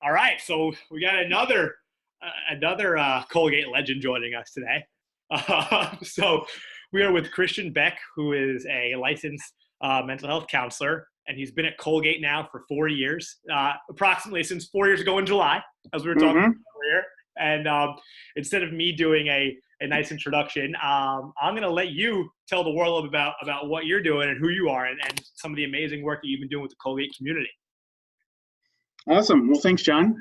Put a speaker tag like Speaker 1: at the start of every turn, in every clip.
Speaker 1: All right. So we got another Colgate legend joining us today. So we are with Christian Beck, who is a licensed mental health counselor, and he's been at Colgate now for 4 years, approximately since 4 years ago in July, as we were talking about earlier. And instead of me doing a nice introduction, I'm going to let you tell the world about what you're doing and who you are, and some of the amazing work that you've been doing with the Colgate community.
Speaker 2: Awesome. Well, thanks, John.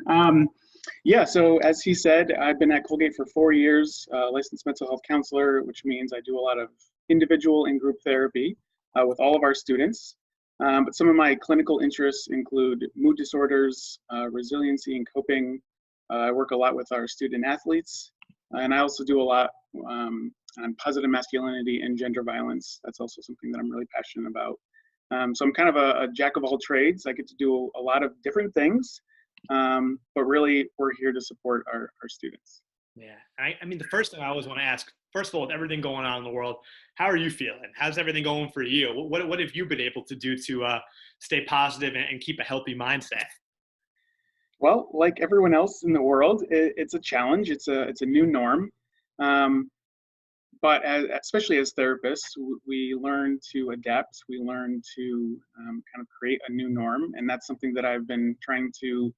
Speaker 2: Yeah, so as he said, I've been at Colgate for 4 years, licensed mental health counselor, which means I do a lot of individual and group therapy with all of our students. But some of my clinical interests include mood disorders, resiliency and coping. I work a lot with our student athletes, and I also do a lot on positive masculinity and gender violence. That's also something that I'm really passionate about. So I'm kind of a jack of all trades. I get to do a lot of different things, but really we're here to support our students.
Speaker 1: Yeah, I mean, the first thing I always want to ask, first of all, with everything going on in the world, how are you feeling? How's everything going for you? What have you been able to do to stay positive and keep a healthy mindset?
Speaker 2: Well, like everyone else in the world, it's a challenge. It's a new norm. But especially as therapists, we learn to adapt. We learn to kind of create a new norm, and that's something that I've been trying to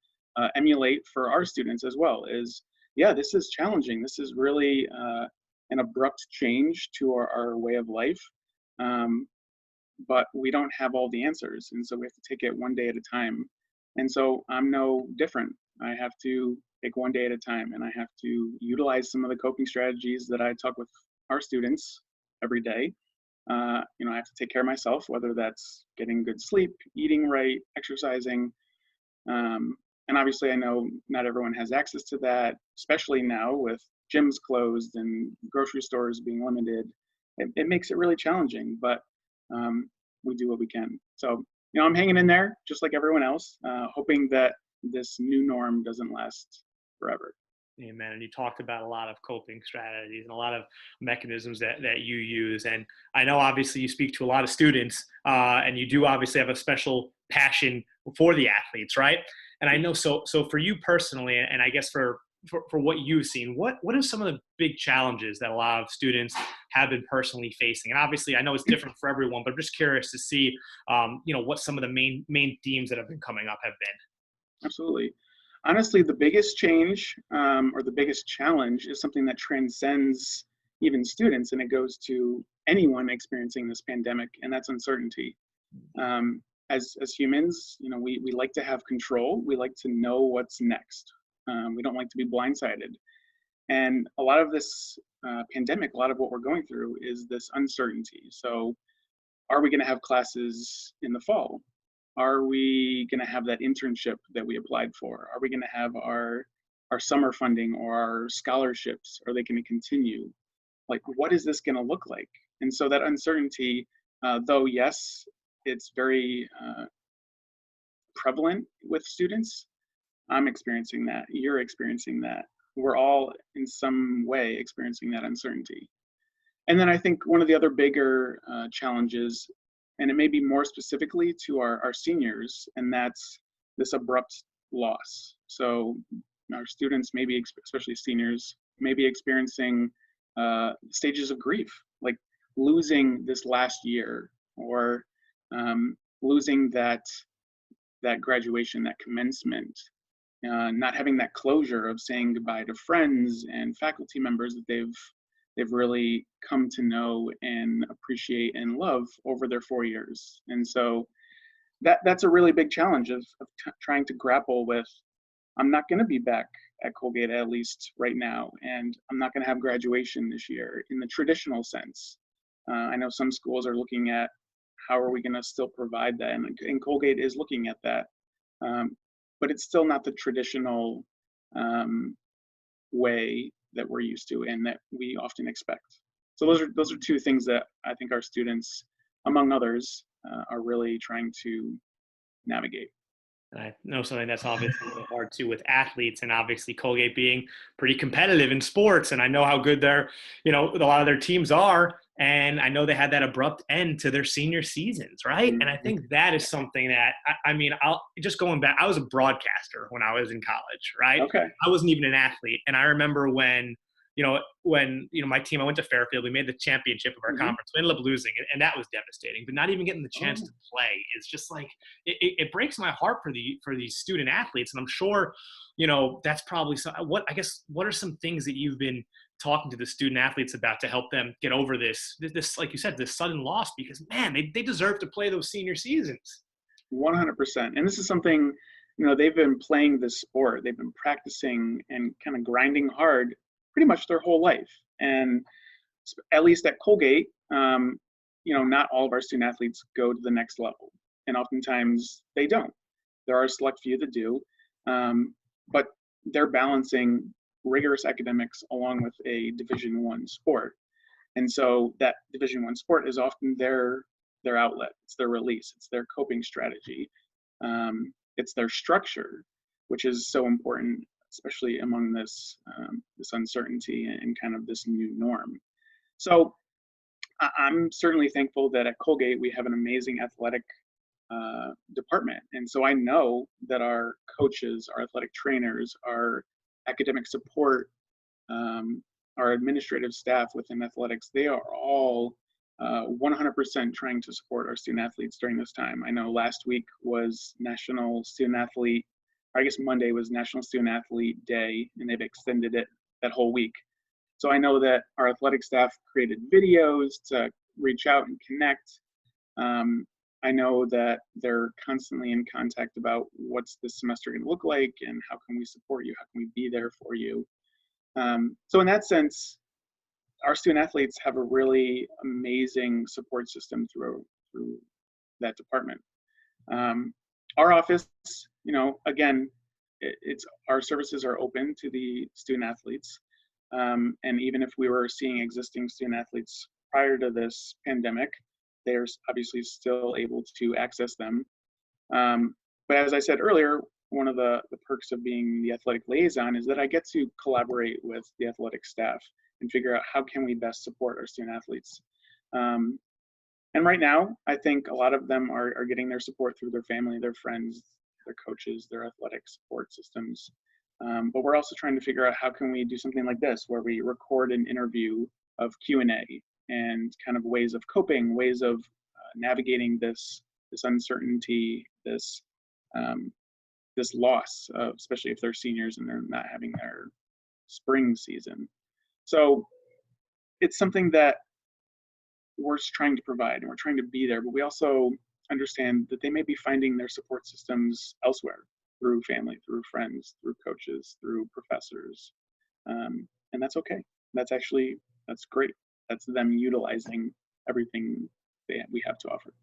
Speaker 2: emulate for our students as well. Yeah, this is challenging. This is really an abrupt change to our way of life, but we don't have all the answers, and so we have to take it one day at a time. And so I'm no different. I have to take one day at a time, and I have to utilize some of the coping strategies that I talk with our students every day. I have to take care of myself, whether that's getting good sleep, eating right, exercising. And obviously I know not everyone has access to that, especially now with gyms closed and grocery stores being limited. It makes it really challenging, but we do what we can. So, I'm hanging in there just like everyone else, hoping that this new norm doesn't last forever.
Speaker 1: Amen. And you talked about a lot of coping strategies and a lot of mechanisms that you use. And I know obviously you speak to a lot of students, and you do obviously have a special passion for the athletes, right? And I know so for you personally, and I guess for what you've seen, what are some of the big challenges that a lot of students have been personally facing? And obviously I know it's different for everyone, but I'm just curious to see what some of the main themes that have been coming up have been.
Speaker 2: Absolutely. Honestly, the biggest change or the biggest challenge is something that transcends even students, and it goes to anyone experiencing this pandemic, and that's uncertainty. As humans, we like to have control. We like to know what's next. We don't like to be blindsided. And a lot of this pandemic, a lot of what we're going through is this uncertainty. So are we going to have classes in the fall? Are we going to have that internship that we applied for? Are we going to have our summer funding or our scholarships? Are they going to continue? Like, what is this going to look like? And so that uncertainty, though, yes, it's very prevalent with students. I'm experiencing that. You're experiencing that. We're all in some way experiencing that uncertainty. And then I think one of the other bigger challenges, and it may be more specifically to our seniors, and that's this abrupt loss. So our students, maybe especially seniors, may be experiencing stages of grief, like losing this last year, or losing that graduation, that commencement, not having that closure of saying goodbye to friends and faculty members that they've really come to know and appreciate and love over their 4 years. And so that's a really big challenge of trying to grapple with, I'm not going to be back at Colgate, at least right now, and I'm not going to have graduation this year in the traditional sense. I know some schools are looking at how are we going to still provide that, and Colgate is looking at that, but it's still not the traditional way that we're used to and that we often expect. So those are two things that I think our students, among others, are really trying to navigate.
Speaker 1: And I know something that's obviously really hard too with athletes, and obviously Colgate being pretty competitive in sports. And I know how good their, a lot of their teams are. And I know they had that abrupt end to their senior seasons, right? And I
Speaker 2: Mhm.
Speaker 1: think that is something that, I mean, I'll just going back, I was a broadcaster when I was in college, right?
Speaker 2: Okay.
Speaker 1: I wasn't even an athlete. And I remember when my team, I went to Fairfield, we made the championship of our
Speaker 2: Hmm.
Speaker 1: conference. We ended up losing, and that was devastating. But not even getting the chance
Speaker 2: Oh,
Speaker 1: to play is just like it breaks my heart for these student athletes. And I'm sure, that's probably what are some things that you've been talking to the student athletes about to help them get over this like you said, this sudden loss, because man, they deserve to play those senior seasons.
Speaker 2: 100%. And this is something, they've been playing this sport, they've been practicing and kind of grinding hard pretty much their whole life. And at least at Colgate, not all of our student athletes go to the next level. And oftentimes they don't. There are a select few that do. But they're balancing rigorous academics along with a Division I sport. And so that Division I sport is often their outlet, it's their release, it's their coping strategy, it's their structure, which is so important, especially among this uncertainty and kind of this new norm. So I'm certainly thankful that at Colgate we have an amazing athletic department, and so I know that our coaches, our athletic trainers, our academic support, um, our administrative staff within athletics, they are all 100% trying to support our student athletes during this time. I know last week was National Student Athlete, or I guess Monday was National Student Athlete Day, and they've extended it that whole week. So I know that our athletic staff created videos to reach out and connect. Um, I know that they're constantly in contact about what's this semester going to look like and how can we support you, how can we be there for you. So in that sense, our student athletes have a really amazing support system through that department. Um, our office, again, it's our services are open to the student athletes, and even if we were seeing existing student athletes prior to this pandemic, they're obviously still able to access them. But as I said earlier, one of the perks of being the athletic liaison is that I get to collaborate with the athletic staff and figure out how can we best support our student athletes. Um, and right now, I think a lot of them are getting their support through their family, their friends, their coaches, their athletic support systems. But we're also trying to figure out how can we do something like this, where we record an interview of Q&A and kind of ways of coping, ways of navigating this uncertainty, um, this loss, especially if they're seniors and they're not having their spring season. So it's something that we're trying to provide and we're trying to be there, but we also understand that they may be finding their support systems elsewhere through family, through friends, through coaches, through professors. And that's okay. That's great. That's them utilizing everything that we have to offer.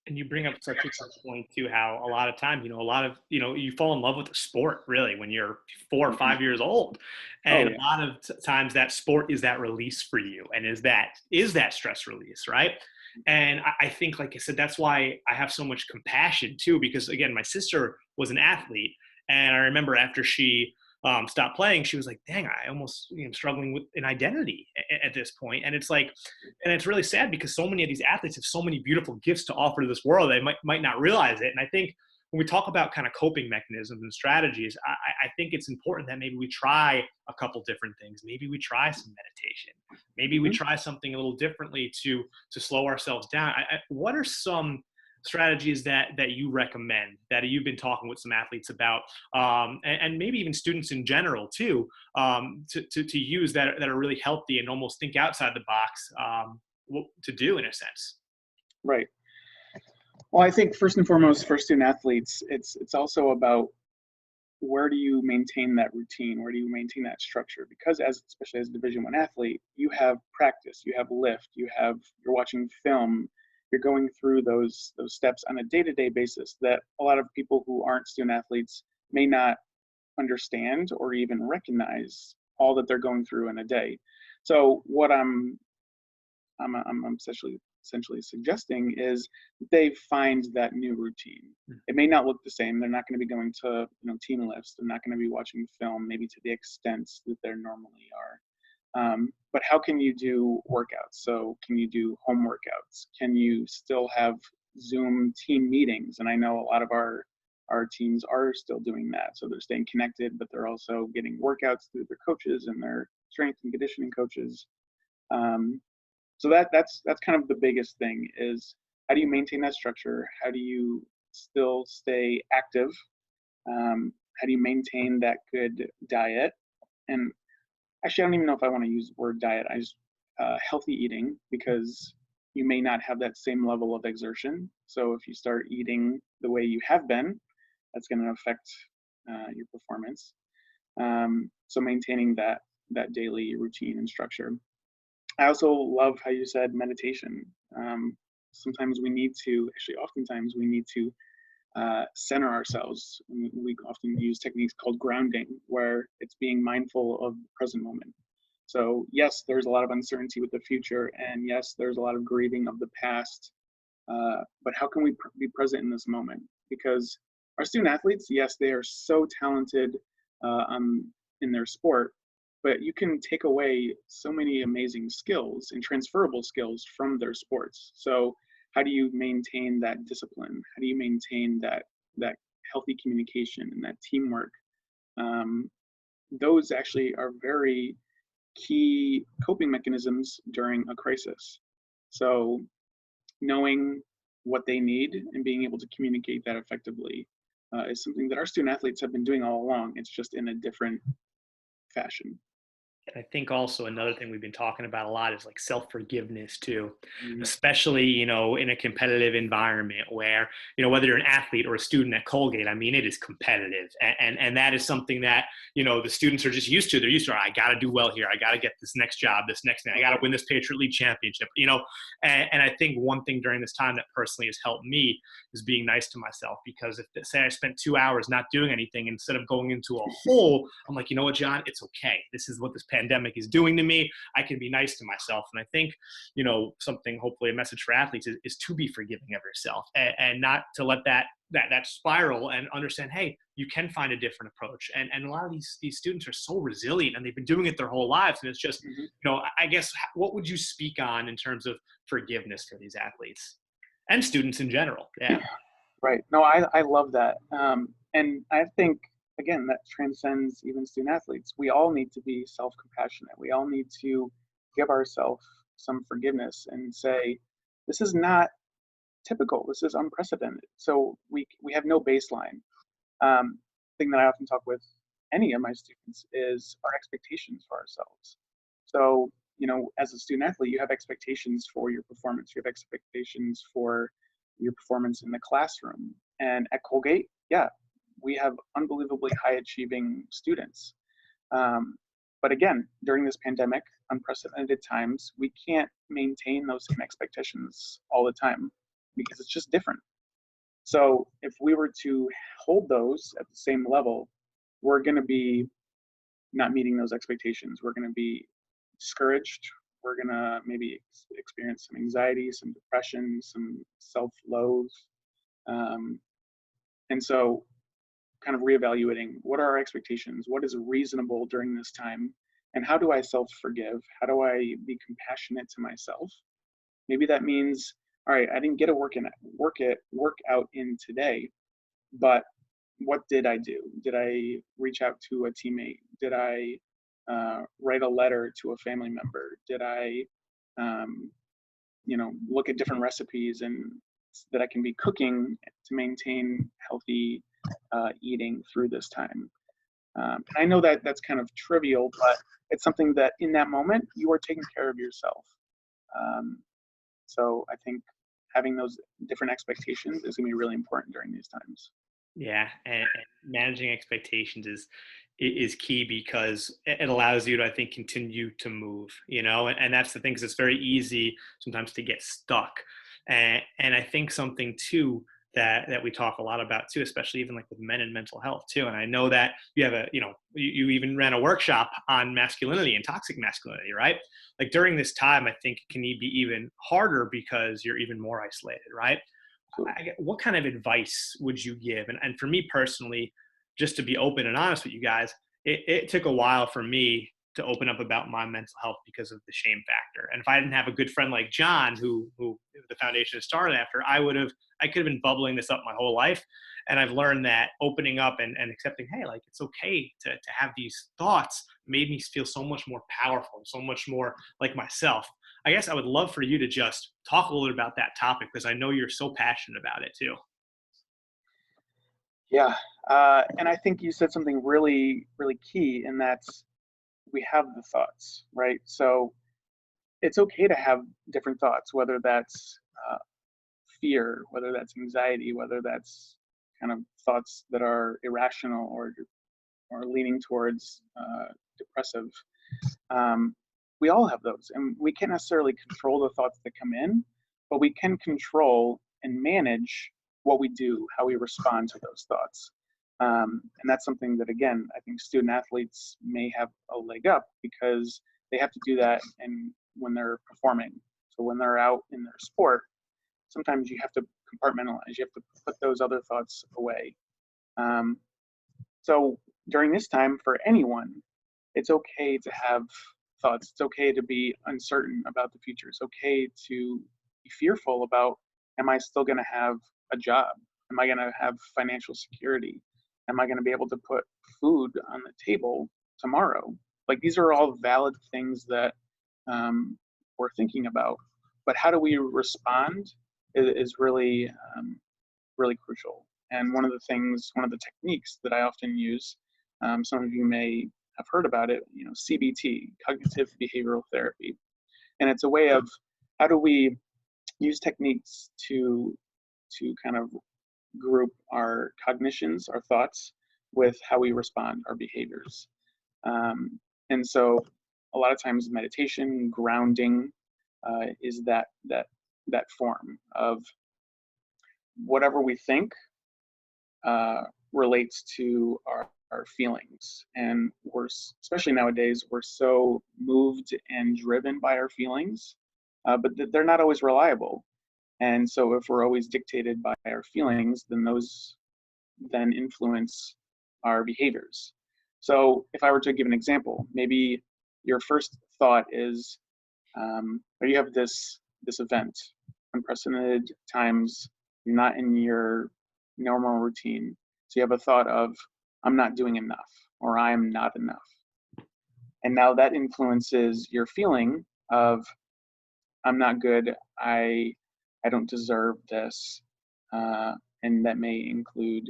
Speaker 1: And you bring up such a good point too, how a lot of times, you fall in love with a sport really when you're 4 or 5 years old.
Speaker 2: Oh
Speaker 1: And
Speaker 2: yeah.
Speaker 1: a lot of times that sport is that release for you and is that stress release, right? And I think, like I said, that's why I have so much compassion too, because again, my sister was an athlete. And I remember after she stopped playing, she was like, dang, I almost struggling with an identity at this point. And it's like, and it's really sad because so many of these athletes have so many beautiful gifts to offer to this world. They might not realize it. And I think when we talk about kind of coping mechanisms and strategies, I think it's important that maybe we try a couple different things. Maybe we try some meditation. Maybe we
Speaker 2: Hmm.
Speaker 1: try something a little differently to slow ourselves down. What are some strategies that you recommend that you've been talking with some athletes about, and maybe even students in general too, to use that are really healthy and almost think outside the box, to do in a sense.
Speaker 2: Right. Well, I think first and foremost for student athletes, it's also about where do you maintain that routine? Where do you maintain that structure? Because especially as a Division I athlete, you have practice, you have lift, you're watching film, you're going through those steps on a day-to-day basis that a lot of people who aren't student athletes may not understand or even recognize all that they're going through in a day. So what I'm essentially essentially suggesting is they find that new routine. It may not look the same. They're not going to be going to, team lifts. They're not going to be watching film maybe to the extent that they normally are. But how can you do workouts? So can you do home workouts? Can you still have Zoom team meetings? And I know a lot of our teams are still doing that. So they're staying connected, but they're also getting workouts through their coaches and their strength and conditioning coaches. So that's kind of the biggest thing is how do you maintain that structure? How do you still stay active? How do you maintain that good diet? And actually, I don't even know if I want to use the word diet. I just healthy eating, because you may not have that same level of exertion. So if you start eating the way you have been, that's going to affect your performance. So maintaining that daily routine and structure. I also love how you said meditation. Sometimes we need to, actually, oftentimes we need to center ourselves. We often use techniques called grounding, where it's being mindful of the present moment. So yes, there's a lot of uncertainty with the future, and yes, there's a lot of grieving of the past. But how can we be present in this moment? Because our student athletes, yes, they are so talented in their sport, but you can take away so many amazing skills and transferable skills from their sports. So how do you maintain that discipline? How do you maintain that healthy communication and that teamwork? Those actually are very key coping mechanisms during a crisis. So knowing what they need and being able to communicate that effectively is something that our student athletes have been doing all along. It's just in a different fashion.
Speaker 1: I think also another thing we've been talking about a lot is like self-forgiveness too,
Speaker 2: Mhm.
Speaker 1: especially, in a competitive environment where, whether you're an athlete or a student at Colgate, I mean, it is competitive. And that is something that, the students are just used to. They're used to, I got to do well here. I got to get this next job, this next thing. I got to win this Patriot League championship, and I think one thing during this time that personally has helped me is being nice to myself, because if, say, I spent 2 hours not doing anything, instead of going into a hole, I'm like, you know what, John, it's okay. This is what this pandemic is doing to me. I can be nice to myself. And I think, something, hopefully a message for athletes is to be forgiving of yourself, and not to let that spiral, and understand, hey, you can find a different approach. And a lot of these students are so resilient, and they've been doing it their whole lives. And it's just,
Speaker 2: Mhm.
Speaker 1: I guess, what would you speak on in terms of forgiveness for these athletes and students in general? Yeah.
Speaker 2: Right. No, I love that. And I think, again, that transcends even student athletes. We all need to be self compassionate. We all need to give ourselves some forgiveness and say, this is not typical. This is unprecedented. So we have no baseline. Thing that I often talk with any of my students is our expectations for ourselves. So, as a student athlete, you have expectations for your performance. You have expectations for your performance in the classroom. And at Colgate, yeah, we have unbelievably high achieving students. Um, but again, during this pandemic, unprecedented times, we can't maintain those same expectations all the time because it's just different. So if we were to hold those at the same level, we're going to be not meeting those expectations. We're going to be discouraged. We're going to maybe experience some anxiety, some depression, some self-loathe. Um, and so kind of reevaluating, what are our expectations? What is reasonable during this time? And how do I self-forgive? How do I be compassionate to myself? Maybe that means, all right, I didn't get a workout in today, but what did I do? Did I reach out to a teammate? Did I write a letter to a family member? Did I, um, look at different recipes and that I can be cooking to maintain healthy eating through this time? And I know that that's kind of trivial, but it's something that in that moment you are taking care of yourself. Um, so I think having those different expectations is going to be really important during these times.
Speaker 1: Yeah, and managing expectations is key, because it allows you to, I think, continue to move. And that's the thing, 'cause it's very easy sometimes to get stuck. And I think something too that we talk a lot about too, especially even like with men and mental health too. And I know that you have you even ran a workshop on masculinity and toxic masculinity, right? Like during this time, I think it can be even harder because you're even more isolated, right? What kind of advice would you give? And for me personally, just to be open and honest with you guys, it took a while for me to open up about my mental health because of the shame factor. And if I didn't have a good friend like John, who the foundation started after, I could have been bubbling this up my whole life. And I've learned that opening up and accepting, hey, like it's okay to have these thoughts made me feel so much more powerful, so much more like myself. I guess I would love for you to just talk a little bit about that topic because I know you're so passionate about it too.
Speaker 2: Yeah, and I think you said something really, really key, and that's we have the thoughts, right? So it's okay to have different thoughts, whether that's fear, whether that's anxiety, whether that's kind of thoughts that are irrational or leaning towards depressive. Um, we all have those, and we can't necessarily control the thoughts that come in, but we can control and manage what we do, how we respond to those thoughts. And that's something that, again, I think student athletes may have a leg up because they have to do that when they're performing. So when they're out in their sport, sometimes you have to compartmentalize. You have to put those other thoughts away. Um, so during this time, for anyone, it's okay to have thoughts. It's okay to be uncertain about the future. It's okay to be fearful about, am I still going to have a job? Am I going to have financial security? Am I going to be able to put food on the table tomorrow? Like these are all valid things that we're thinking about. But how do we respond is really, really crucial. And one of the techniques that I often use, some of you may have heard about it, CBT, cognitive behavioral therapy. And it's a way of how do we use techniques to kind of group our cognitions, our thoughts, with how we respond, our behaviors. And so a lot of times meditation, grounding, is that form of whatever we think relates to our feelings. And especially nowadays, we're so moved and driven by our feelings, but they're not always reliable. And so if we're always dictated by our feelings, then those then influence our behaviors. So if I were to give an example, maybe your first thought is, or you have this event, unprecedented times, you're not in your normal routine. So you have a thought of, I'm not doing enough, or I'm not enough. And now that influences your feeling of, I'm not good, I don't deserve this. And that may include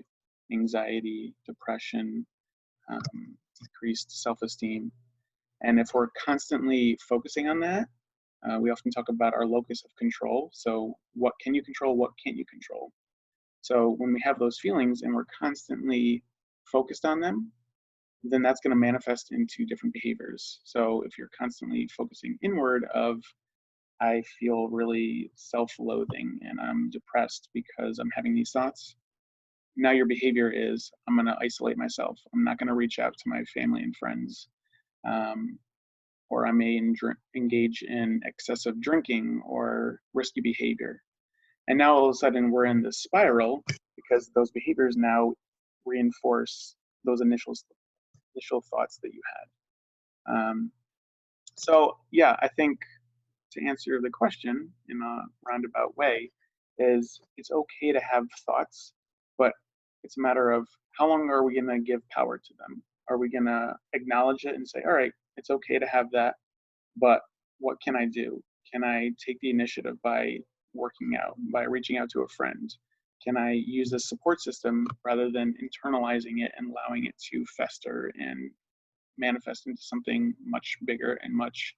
Speaker 2: anxiety, depression, decreased self-esteem. And if we're constantly focusing on that, we often talk about our locus of control. So what can you control? What can't you control? So when we have those feelings and we're constantly focused on them, then that's going to manifest into different behaviors. So if you're constantly focusing inward of, I feel really self-loathing and I'm depressed because I'm having these thoughts, now your behavior is, I'm going to isolate myself. I'm not going to reach out to my family and friends. Or I may engage in excessive drinking or risky behavior. And now all of a sudden we're in this spiral because those behaviors now reinforce those initial thoughts that you had. So yeah, I think to answer the question in a roundabout way is it's okay to have thoughts, but it's a matter of how long are we going to give power to them? Are we going to acknowledge it and say, all right, it's okay to have that, but what can I do? Can I take the initiative by working out, by reaching out to a friend? Can I use a support system rather than internalizing it and allowing it to fester and manifest into something much bigger and much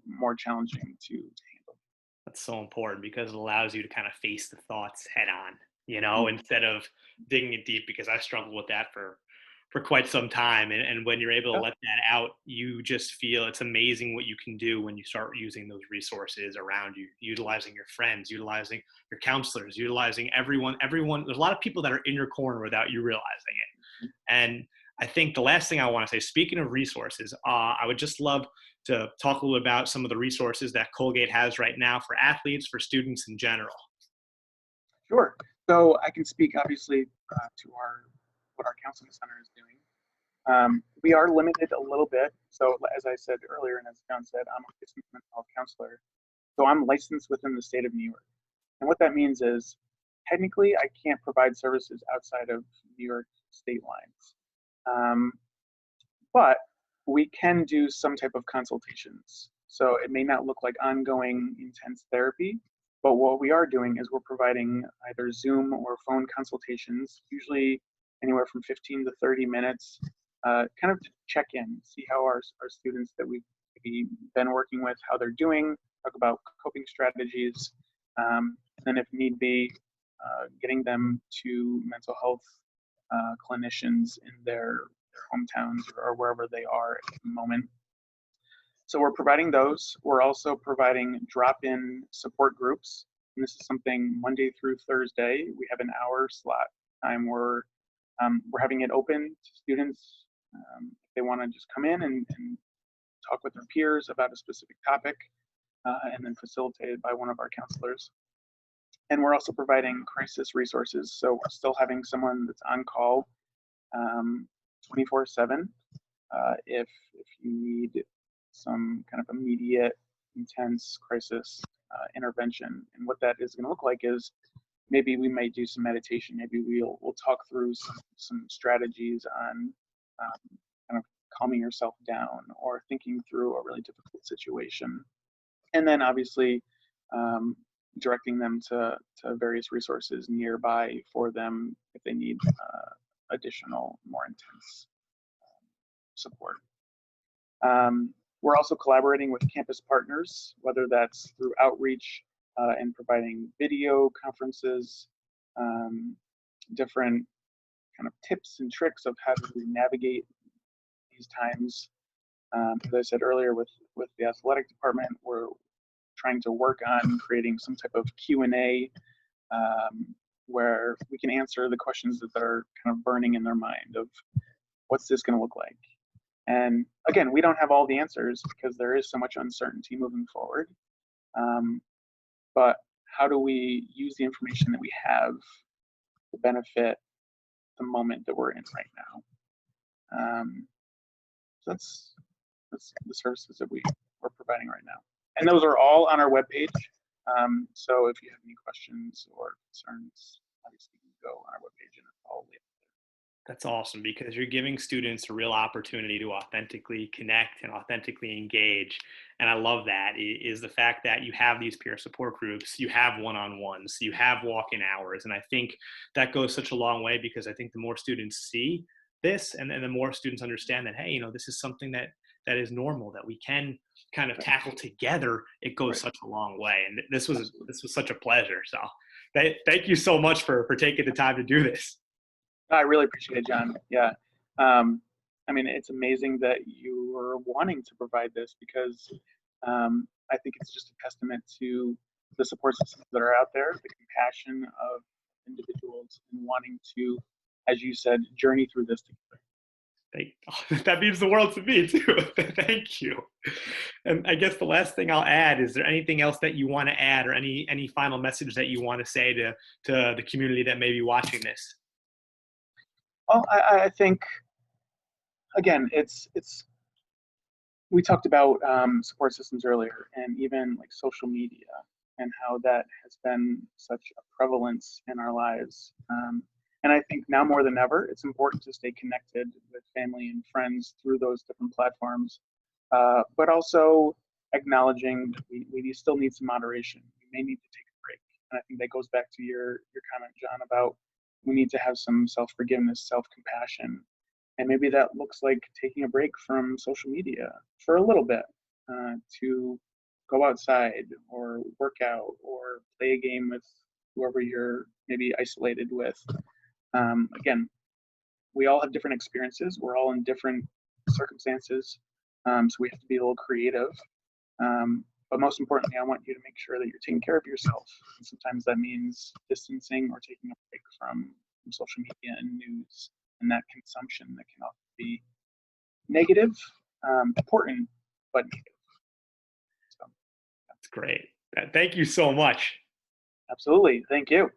Speaker 2: more challenging to handle?
Speaker 1: That's so important because it allows you to kind of face the thoughts head on,
Speaker 2: Mm.
Speaker 1: instead of digging it deep, because I struggled with that for for quite some time. And when you're able to
Speaker 2: Yeah.
Speaker 1: let that out, you just feel it's amazing what you can do when you start using those resources around you, utilizing your friends, utilizing your counselors, utilizing everyone. There's a lot of people that are in your corner without you realizing it. And I think the last thing I want to say, speaking of resources, I would just love to talk a little about some of the resources that Colgate has right now for athletes, for students in general.
Speaker 2: Sure. So I can speak obviously to our what our counseling center is doing. We are limited a little bit. So as I said earlier, and as John said, I'm a licensed mental health counselor. So I'm licensed within the state of New York. And what that means is technically I can't provide services outside of New York state lines. Um, but we can do some type of consultations. So it may not look like ongoing intense therapy, but what we are doing is we're providing either Zoom or phone consultations, usually anywhere from 15 to 30 minutes, kind of to check in, see how our students that we've maybe been working with, how they're doing, talk about coping strategies, and then if need be, getting them to mental health clinicians in their hometowns or wherever they are at the moment. So we're providing those. We're also providing drop-in support groups. And this is something Monday through Thursday. We have an hour slot time where we're having it open to students if they want to just come in and talk with their peers about a specific topic, and then facilitated by one of our counselors. And we're also providing crisis resources. So we're still having someone that's on call 24/7 if you need some kind of immediate, intense crisis intervention. And what that is going to look like is maybe we might do some meditation. Maybe we'll talk through some strategies on kind of calming yourself down or thinking through a really difficult situation. And then obviously directing them to various resources nearby for them if they need additional, more intense support. We're also collaborating with campus partners, whether that's through outreach and providing video conferences, different kind of tips and tricks of how to navigate these times. As I said earlier, with the athletic department, we're trying to work on creating some type of Q&A where we can answer the questions that are kind of burning in their mind of what's this going to look like. And again, we don't have all the answers because there is so much uncertainty moving forward. But how do we use the information that we have to benefit the moment that we're in right now? So that's the services that we're providing right now. And those are all on our webpage. So if you have any questions or concerns, obviously you can go on our webpage and it's all laid.
Speaker 1: That's awesome because you're giving students a real opportunity to authentically connect and authentically engage. And I love that is the fact that you have these peer support groups, you have one-on-ones, you have walk-in hours. And I think that goes such a long way because I think the more students see this and the more students understand that, hey, this is something that is normal, that we can kind of tackle together, it goes such a long way. And this was such a pleasure. So thank you so much for taking the time to do this.
Speaker 2: I really appreciate it, John. Yeah. I mean, it's amazing that you were wanting to provide this because I think it's just a testament to the support systems that are out there, the compassion of individuals and wanting to, as you said, journey through this together.
Speaker 1: That means the world to me too. Thank you. And I guess the last thing I'll add, is there anything else that you want to add or any final message that you want to say to the community that may be watching this?
Speaker 2: Well, I think again, it's we talked about support systems earlier, and even like social media and how that has been such a prevalence in our lives. And I think now more than ever, it's important to stay connected with family and friends through those different platforms, but also acknowledging that we still need some moderation. We may need to take a break. And I think that goes back to your comment, John, about we need to have some self-forgiveness, self-compassion. And maybe that looks like taking a break from social media for a little bit to go outside or work out or play a game with whoever you're maybe isolated with. Again, we all have different experiences. We're all in different circumstances. So we have to be a little creative. But most importantly, I want you to make sure that you're taking care of yourself. And sometimes that means distancing or taking a break from social media and news and that consumption that can often be negative, important, but negative. So,
Speaker 1: That's great. Thank you so much.
Speaker 2: absolutely. Thank you.